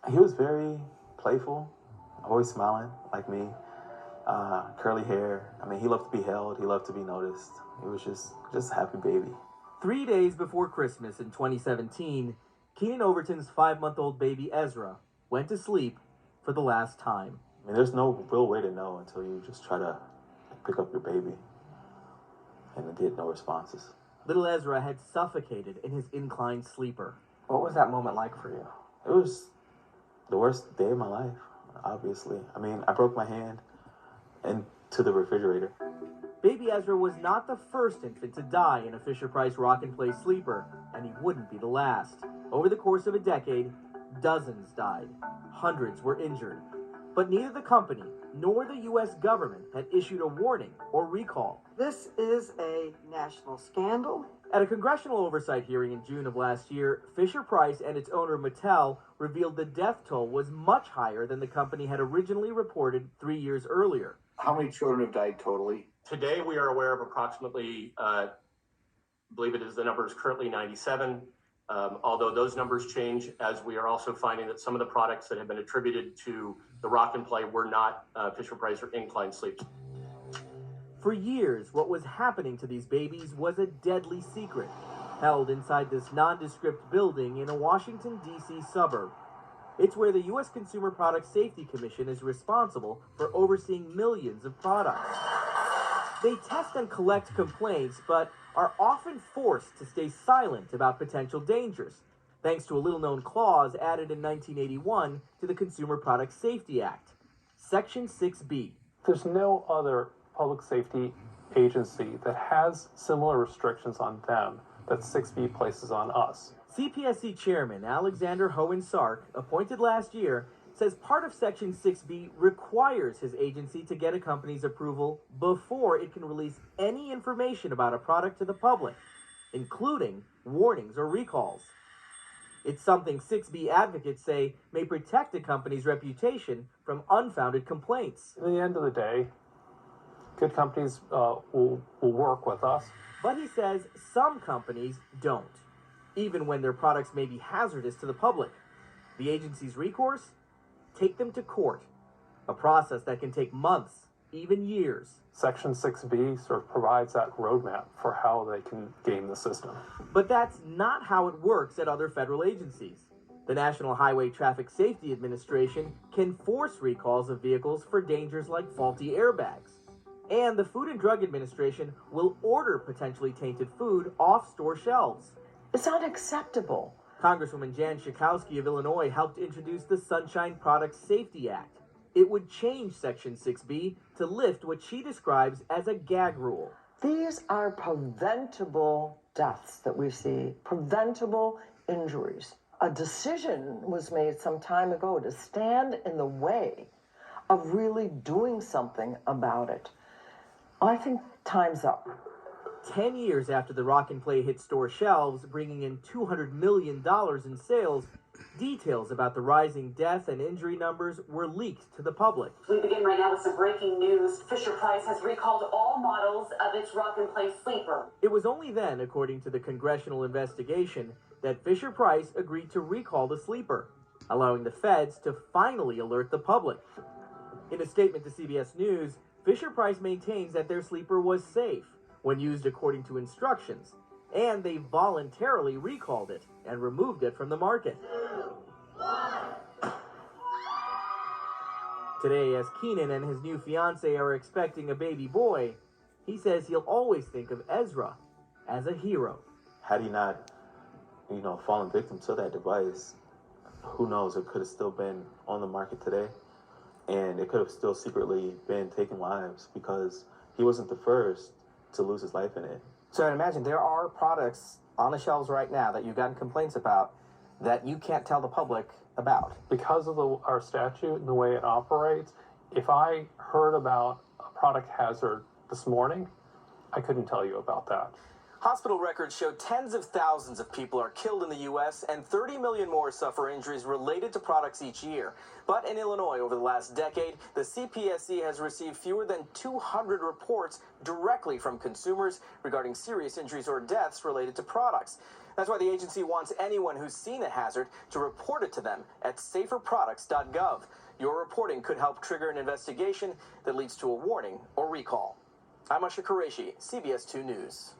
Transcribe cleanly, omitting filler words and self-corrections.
He was very playful, always smiling like me. Curly hair. I mean, he loved to be held. He loved to be noticed. He was just a happy baby. 3 days before Christmas in 2017, Keenan Overton's 5-month-old baby Ezra went to sleep for the last time. I mean, there's no real way to know until you just try to pick up your baby and get no responses. Little Ezra had suffocated in his inclined sleeper. What was that moment like for you? It was the worst day of my life, obviously. I mean, I broke my hand into the refrigerator. Baby Ezra was not the first infant to die in a Fisher-Price Rock-and-Play sleeper, and he wouldn't be the last. Over the course of a decade, dozens died. Hundreds were injured. But neither the company nor the U.S. government had issued a warning or recall. This is a national scandal. At a congressional oversight hearing in June of last year, Fisher-Price and its owner Mattel revealed the death toll was much higher than the company had originally reported 3 years earlier. How many children have died totally? Today, we are aware of approximately, I believe it is the number is currently 97, although those numbers change as we are also finding that some of the products that have been attributed to the Rock and Play were not Fisher-Price or inclined sleeps. For years, what was happening to these babies was a deadly secret, held inside this nondescript building in a Washington, D.C. suburb. It's where the U.S. Consumer Product Safety Commission is responsible for overseeing millions of products. They test and collect complaints, but are often forced to stay silent about potential dangers, thanks to a little-known clause added in 1981 to the Consumer Product Safety Act, Section 6B. There's no other public safety agency that has similar restrictions on them that 6B places on us. CPSC Chairman Alexander Hohen-Sark, appointed last year, says part of Section 6B requires his agency to get a company's approval before it can release any information about a product to the public, including warnings or recalls. It's something 6B advocates say may protect a company's reputation from unfounded complaints. At the end of the day, good companies will work with us. But he says some companies don't, even when their products may be hazardous to the public. The agency's recourse? Take them to court, a process that can take months, even years. Section 6B sort of provides that roadmap for how they can game the system. But that's not how it works at other federal agencies. The National Highway Traffic Safety Administration can force recalls of vehicles for dangers like faulty airbags. And the Food and Drug Administration will order potentially tainted food off store shelves. It's unacceptable. Congresswoman Jan Schakowsky of Illinois helped introduce the Sunshine Product Safety Act. It would change Section 6B to lift what she describes as a gag rule. These are preventable deaths that we see, preventable injuries. A decision was made some time ago to stand in the way of really doing something about it. I think time's up. 10 years after the Rock and Play hit store shelves, bringing in $200 million in sales, details about the rising death and injury numbers were leaked to the public. We begin right now with some breaking news. Fisher-Price has recalled all models of its Rock and Play sleeper. It was only then, according to the congressional investigation, that Fisher-Price agreed to recall the sleeper, allowing the feds to finally alert the public. In a statement to CBS News, Fisher-Price maintains that their sleeper was safe when used according to instructions, and they voluntarily recalled it and removed it from the market. Today, as Keenan and his new fiancée are expecting a baby boy, he says he'll always think of Ezra as a hero. Had he not, fallen victim to that device, who knows, it could have still been on the market today, and it could have still secretly been taking lives because he wasn't the first to lose his life in it. So I imagine there are products on the shelves right now that you've gotten complaints about that you can't tell the public about. Because of our statute and the way it operates, if I heard about a product hazard this morning, I couldn't tell you about that. Hospital records show tens of thousands of people are killed in the U.S. and 30 million more suffer injuries related to products each year. But in Illinois, over the last decade, the CPSC has received fewer than 200 reports directly from consumers regarding serious injuries or deaths related to products. That's why the agency wants anyone who's seen a hazard to report it to them at saferproducts.gov. Your reporting could help trigger an investigation that leads to a warning or recall. I'm Usher Qureshi, CBS 2 News.